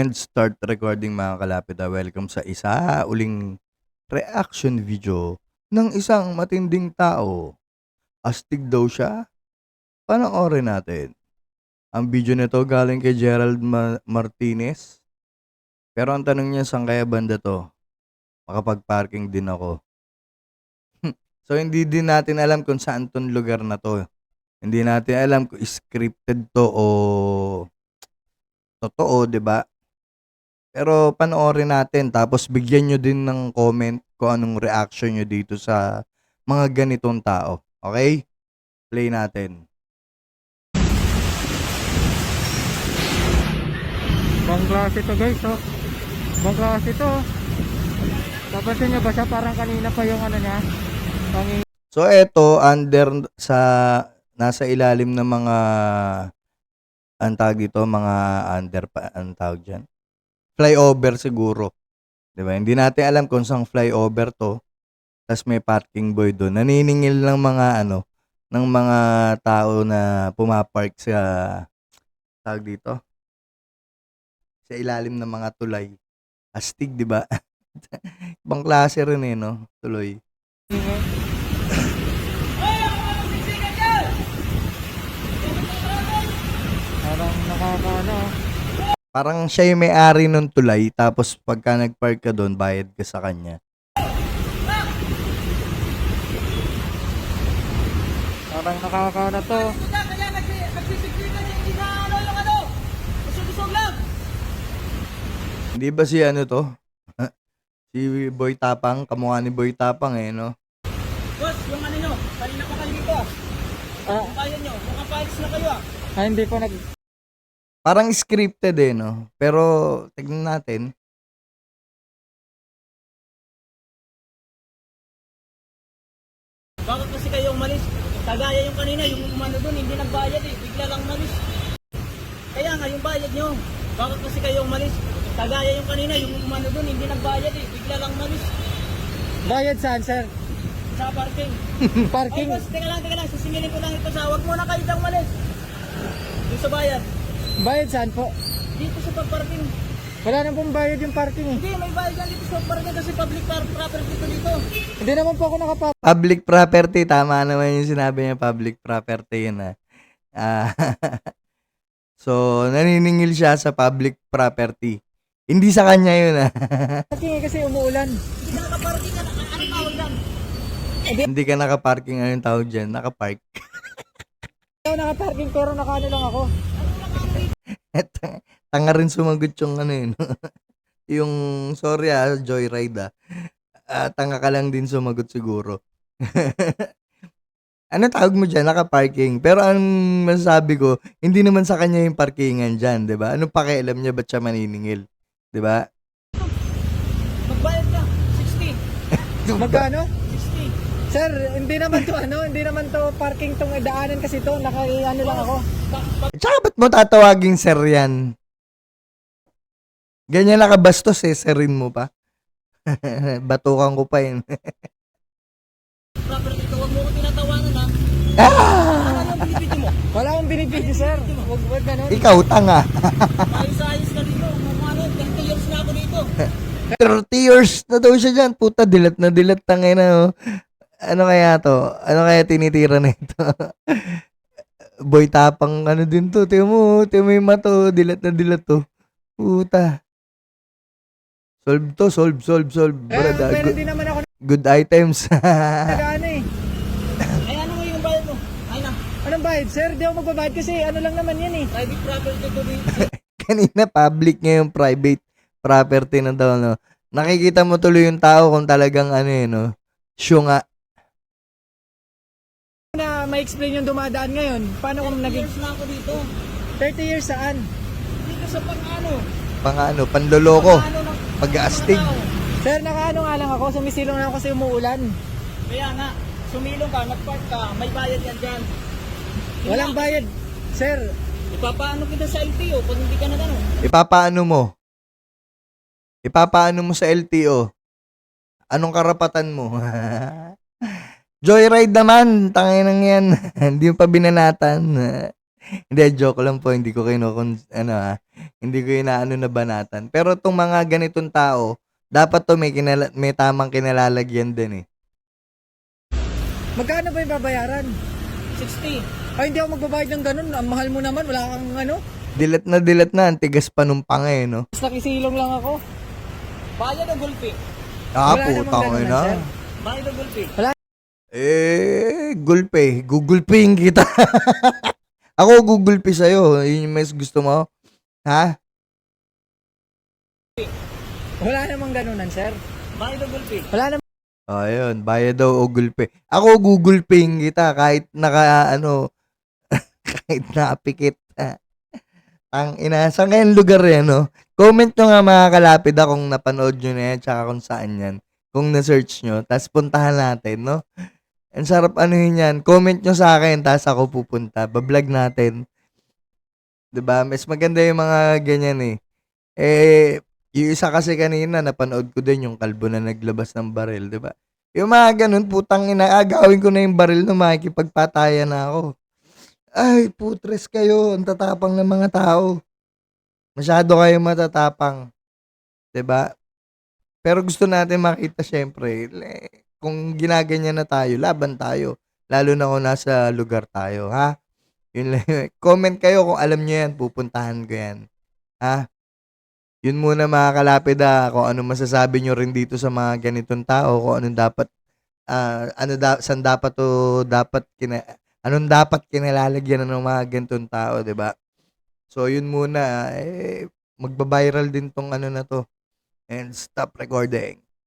And start recording mga kalapit. Welcome sa uling reaction video ng isang matinding tao. Astig daw siya? Panoorin natin. Ang video nito galing kay Gerald Martinez. Pero ang tanong niya, saan kaya banda to? Makapag-parking din ako. So hindi din natin alam kung saan tong lugar na to. Hindi natin alam kung scripted to o totoo, 'di ba? Pero panoorin natin tapos bigyan nyo din ng comment kung anong reaction nyo dito sa mga ganitong tao. Okay? Play natin. Bang klase to guys, oh. Bang klase to. Napansin nyo ba siya? Parang kanina pa yung ano niya. So eto, under sa nasa ilalim ng mga mga under pa, ang tawag dyan? Flyover siguro. 'Di ba? Hindi natin alam kung saan flyover to. Tas may parking boy doon. Naniningil ng ng mga tao na pumapark sa tawag dito. Sa ilalim ng mga tulay. Astig, 'di ba? Ibang klase rin no, tuloy. Parang nakakaano. Parang siya yung may-ari ng tulay, tapos pagka nag-park ka doon, bayad ka sa kanya. Parang nakakaano to. Hindi ba si ano to? Si Boy Tapang, kamukha ni Boy Tapang no? Boss, yung ano nyo, kanina pa kayo dito. Yung bayan nyo, mukhang palis na kayo Hindi pa nag... Parang scripted no? Pero tignan natin. Bakit kasi kayo umalis? Kagaya yung kanina, yung umano doon, hindi nagbayad bigla lang umalis. Kaya nga, yung bayad nyo. Bakit kasi kayo umalis? Kagaya yung kanina, yung umano doon, hindi nagbayad bigla lang umalis. Bayad saan, sir? Sa parking. Parking? Ay boss, teka lang, sisingilin ko lang ito sa wag mo na kayo daw umalis. Yung sa bayad. Bayad saan po? Dito sa pag-parking. Wala na pong bayad yung parking. Hindi, may bayad yan dito sa parking kasi public property ko dito. Hindi naman po ako nakapap... Public property, tama naman yung sinabi niya, public property yun So, naniningil siya sa public property. Hindi sa kanya yun Parking kasi umuulan. Hindi ka nakaparking yan. Ano tawag yan? Hindi ka nakaparking, anong tawag dyan? Nakapark. Ako nakaparking pero nakaano lang ako. Tanga rin sumagot yung yun. Yung, sorry joyride tanga ka lang din sumagot siguro. Ano tawag mo dyan? Naka-parking. Pero ang masasabi ko, hindi naman sa kanya yung parkingan dyan, di ba? Anong pakialam niya ba't siya maniningil? Di ba? Magbayad ka, 60. Magkano? 60. Sir, hindi naman to parking tong daanan kasi to, ano lang ako. Tsaka ba't mo tatawaging sir yan? Ganyan nakabastos serin mo pa. Batukan ko pa yun. Property ko, huwag mo ko tinatawanan Ah! Ano yung binibidyo mo? Wala akong binibidyo, sir. Wag ganun. Ikaw, tanga. Ayos-ayos ka dito. Ano, 20 years na ako dito. 30 years na daw siya dyan. Puta, dilat na tangay na. Ano kaya to? Ano kaya tinitira na ito? Boy Tapang din to. Tiyo mo yung mato. Dilat to. Puta. Solve. Brada. Pero hindi naman ako Good items. nag-ano eh. Ay, ano mo yung bayad mo? Ay na, Anong bayad, sir? Di ako magbabayad kasi ano lang naman yan eh. private property ko dito. Kanina public, ngayon private property na daw, no? Nakikita mo tuloy yung tao kung talagang no? Sure nga. Na ma-explain yung dumadaan ngayon. Paano kung 20 naging years na ako dito. 30 years saan? Dito sa Pang panloloko. ng Pag-aastig. mga tao. Sir, nakaano nga lang ako. Sumisilong lang ako kasi umuulan. Kaya nga, sumilong ka, nag-park ka, may bayad yan dyan. Walang bayad. Sir, Ipapaano kita sa LTO pag hindi ka na gano'n. Ipapaano mo sa LTO? Anong karapatan mo? Joyride naman, tangay nang yan. Hindi mo pa binanatan. Hindi, joke lang po, hindi ko Hindi ko inaano na banatan. Pero itong mga ganitong tao, dapat to may tamang kinalalagyan din eh. Magkano ba yung babayaran? 60. Ay, hindi ako magbabayad ng ganun. Ang mahal mo naman. Wala kang ano. Dilat na, ang tigas pa nung panga no? Basta kisilong lang ako. Bayad o gulpi? Ah, Wala namang putang ganun, ina. sir. Bayad o gulpi? Gulpe. Gugulpihin kita. Ako gugulpi sa'yo. Yun yung mas gusto mo? Ha? Wala namang ganunan, sir. Bayad o gulpi? Wala namang Ayun, bayad daw o gulpe. Ako gugulpihin kita kahit kahit nakapikit. Ang ina, saan kayang lugar yan, no? Comment nyo nga mga kalapid kung napanood nyo na yan, tsaka kung saan yan. Kung na-search nyo, tas puntahan natin, no? Ang sarap anuhin yan. Comment nyo sa akin, tas ako pupunta. Bablog natin. 'Di ba? Mas maganda yung mga ganyan eh. Yung isa kasi kanina, napanood ko din yung kalbo na naglabas ng baril, 'di ba? Yung mga ganun, putang ina, agawin ko na yung baril no, makikipagpatayan na ako. Ay, putres kayo, ang tatapang ng mga tao. Masyado kayong matatapang, 'di ba? Pero gusto natin makita syempre, kung ginaganyan na tayo, laban tayo. Lalo na kung nasa lugar tayo, ha? Yun lang. Comment kayo kung alam nyo yan, pupuntahan ko yan. Ha? Yun muna mga kalapid kung ano masasabi nyo rin dito sa mga ganitong tao, kung anong dapat, saan dapat anong dapat kinalalagyan ng mga ganitong tao, 'di ba? So yun muna, magba-viral din tong ano na to. And stop recording.